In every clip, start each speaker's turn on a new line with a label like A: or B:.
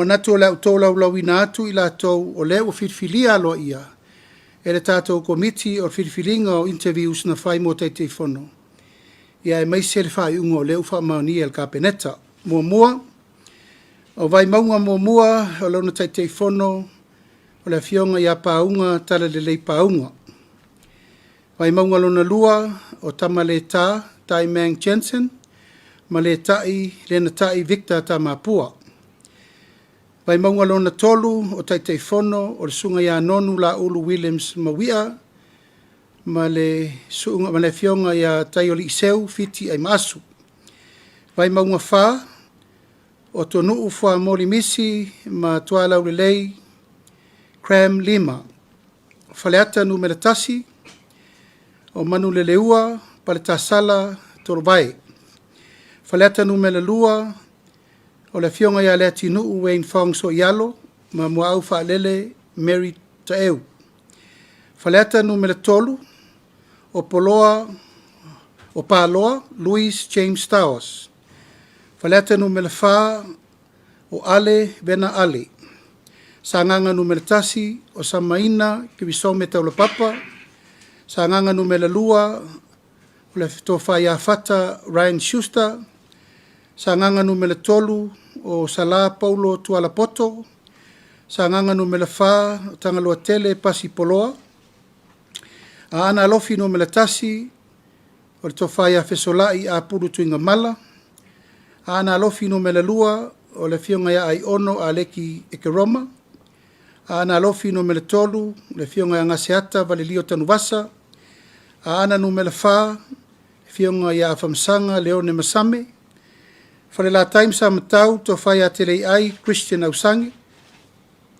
A: Manatu o leo tō laulawina atu I lātou o leo o whirwhilia aloa ia. E le tātou komiti o whirwhilinga o interviews na whai mo teitei whono. Ia e maise le whai unga o leo whamaoni e le kapeneta. Mua, o vai maunga mua o launa teitei whono o le fionga ia paunga tala le lei paunga. Vai maunga lona lua o tama le tā, Tai Mang Jensen, ma le tai, lena tai Victor Tamapua. Vai maunga lona tolu o teitei whono o le sunga ia nonu la ulu Williams Mawia, ma le fionga ia Taioli Iseu fiti ai masu. Vai maunga wha o tonu ufua mori misi ma tualau le lei Cram Lima. Faleata numera tasi o manu le leua pale tasala torbai. Faleata numera lua o le fionga ia le tinu Wayne Fong so yalo ma mua au lele Mary Taeu. Faleata numera tolu o paloa Louis James Towers. Faleata numera fa o Ale Vena Ali. Sanganga numera tasi o Samaina Kiwisome Taula Papa. Sanganga numera lua o le tofa ia fata Ryan Schuster. Sanganga numera tolu o Sala Paulo Tualapoto. Sanganga numera fa o Tangalua Tele Pasi Poloa. A ana alofi numera tasi o le tofa ia Fesolai a Puru Tuinga Mala. A ana alofi numera lua o le fionga ia ai ono a Leki Ekeroma. A ana alofi numera tolu le fionga ia Ngaseata Valilio Tanuvasa. A ana numera fa fionga ia Famsanga Leone Masame. Fale la time sa matau to fai a tele ai Christian Ausangi.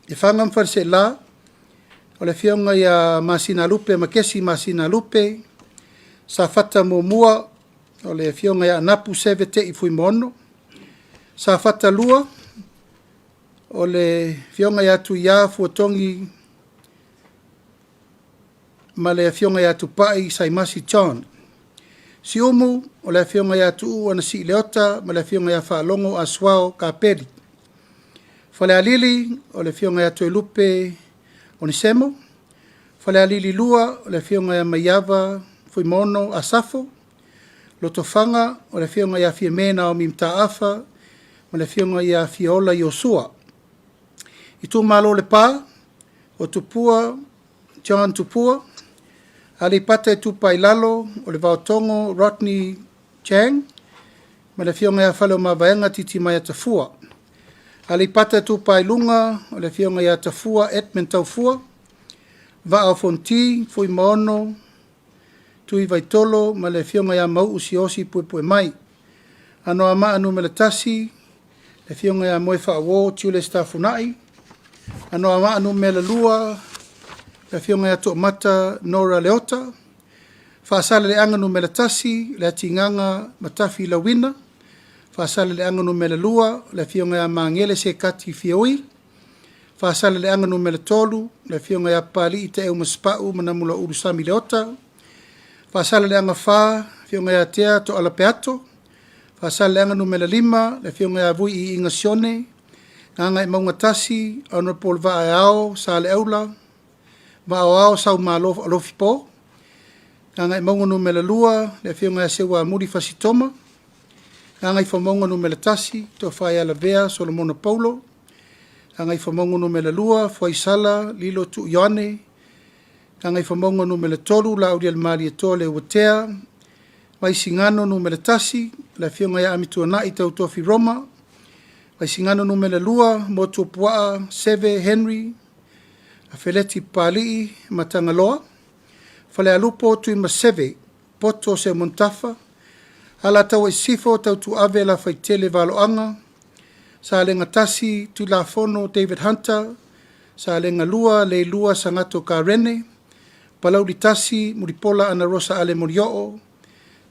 A: E whangam farse la o le fionga ia Masina Lupe, Makesi Masina Lupe. Sa fata mua o le fionga ia Napu Sevete I fui mono. Sa fata lua o le fionga ia tu ia fuatongi ma le fionga ia tu pai Saimasi John. Si umu o le fionga ia tu ana si leota ma le fionga ia whaalongo a swao ka peri. Fale alili o le fionga ia tu elupe o nisemo. Fale alili lua o le fionga ia maiava fui mono a safo. Lotofanga o le fionga ia fiemena o mimta afa ma le fionga ia fiola Yosua. I tu malo le pa o tupua John Tupua. Ali pata tu pai lalo o le vautongo Rodney Chang ma le fionga ia falo mavaenga titi mai tafua. Ali pata tu pai lunga o le fionga ia tafua Edmund Taufua. Va fonti fui mono tui vaitolo ma le fionga ia mau usiosi pue mai. Ano ama anu meletasi le fionga ia moe whaawo tiule stafunai. Ano ama anu mele lua le fionga ia to mata Nora Leota. Whaasale le anganu mele tasi le atinganga matafi la wina. Whaasale le anganu mele lua le fionga ia mangele se kati fioi. Whaasale le anganu mele tolu le fionga ia pali ite eu maspau manamula urusami Leota. Whaasale le anga wha fionga ia tea to alapeato. Whaasale le anganu mele lima le fionga ia vui I ingasione. Nganga I maunga tasi Honorable Vaeao Sale Eula. Vaeao sau malo alofi po. Nganga I maunga numela lua le fionga ia sewa muri fasitoma. Nganga I whamonga numela tasi to whai ala vea Solomona Paulo. Nganga I whamonga numela lua Faisala Lilo tu Ioane. Nganga I whamonga numela tolu la urial mali e tole watea. Vai singano numela tasi le fionga ia amitua na I tau tofi Roma. Vai singano numela lua motu pua Seve Henry. A feleti pali matangaloa. Fale alupo tui maseve poto se montafa. Ala tau e sifo tau tu ave la faitele valoanga. Sa alenga tasi tu la fono David Hunter. Sa alenga lua le lua sangato Karene. Palauri tasi muripola ana Rosa Ale Morioo.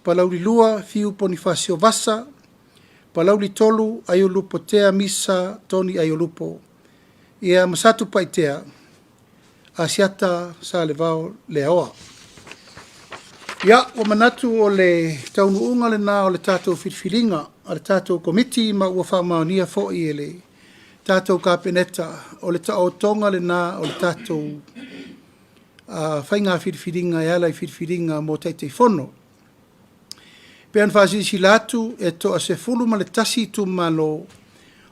A: Palauri lua fiu Bonifacio Vasa. Palauri tolu ayolupo tea misa Tony ayolupo. Ia masatu paitea. Asiata sa le vao le aoa. Ia, o manatu o le taunuunga le nā o le tātou whirwhiringa, o le tātou komiti ma ua whamaonia fo I le tātou ka peneta o le tao tonga le nā o le tātou whainga whiriwhiringa e ala I whiriwhiringa mō teitei whono. Pean whasisi latu e to a se fulu ma le tasi tu malo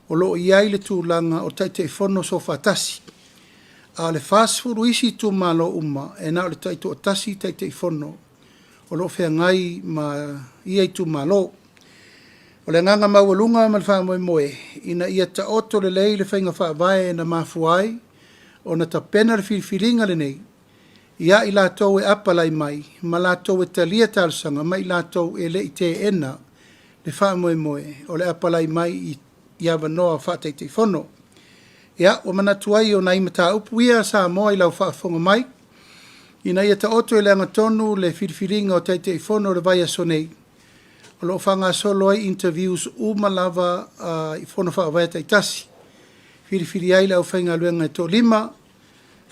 A: o lo iai le tūlanga o teitei whono so whatasi. A le whasfuru isi tu malo uma e nā o le taitu o tasi teitei whono o lo whea ngai ma iai tu malo. O le nganga maualunga ma le wha moe moe, ina ia ta oto le lei le whainga wha vae na mafuai, o na ta pena le whiriwhiringa le nei, ia I lātou e apalai mai, ma lātou e talia talsanga, ma I lātou e le I te ena, le wha moe moe, o le apalai mai I awanoa wha teitei whono. Ia, o manatuai o nai mata upu ia sa moa I lau wha whonga mai, ina ia ta oto e le angatonu le whiriwhiringa o teitei whono le vai aso nei, o lo whanga solo ai interviews umalava I whono whaawai taitasi. Whiriwhiri ai lau whainga luenga e tō lima,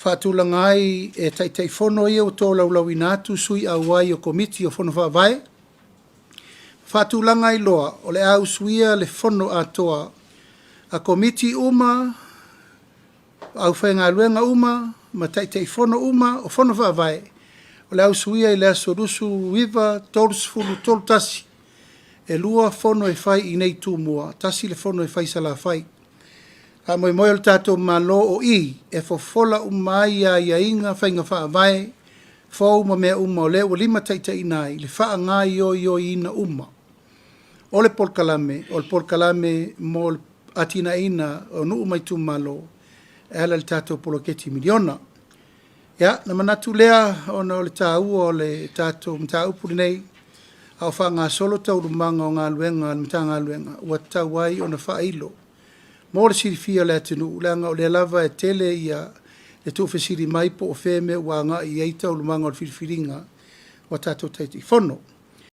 A: whaatulanga ai e taitei whono ia o tō laulau inatu sui au ai o komiti o whono whaawai. Whaatulanga ai loa o le au suia le whono atoa a komiti uma, au whainga luenga uma, ma taitei whono uma o whono whaawai. O le au suia I le asorusu wiva tōrusfulu tōrutasi. E lua whono e whai I nei tūmua, tasi le whono e whai sala whai. Ka moe moe o le tātou malo o I, e fofola umai a ia inga whainga whaawai, whau ma mea uma o le o lima taitai nai, le wha ngā io ina uma. O le polkalame mo atina ina o nu umai tu malo, e ala le tātou poloketi miliona. Ia, na manatu lea o na o le tāua o le tātou mta upuri nei, au wha ngā solo tau rumanga o ngā luenga, mta ngā luenga, ua tau ai o na wha ilo. Mō le sirifia le atinu, leanga o le lava e tele ia le tūwhesiri mai po o wheme ua ngā I eita o rumanga o le whiriwhiringa o tātou teiti whono.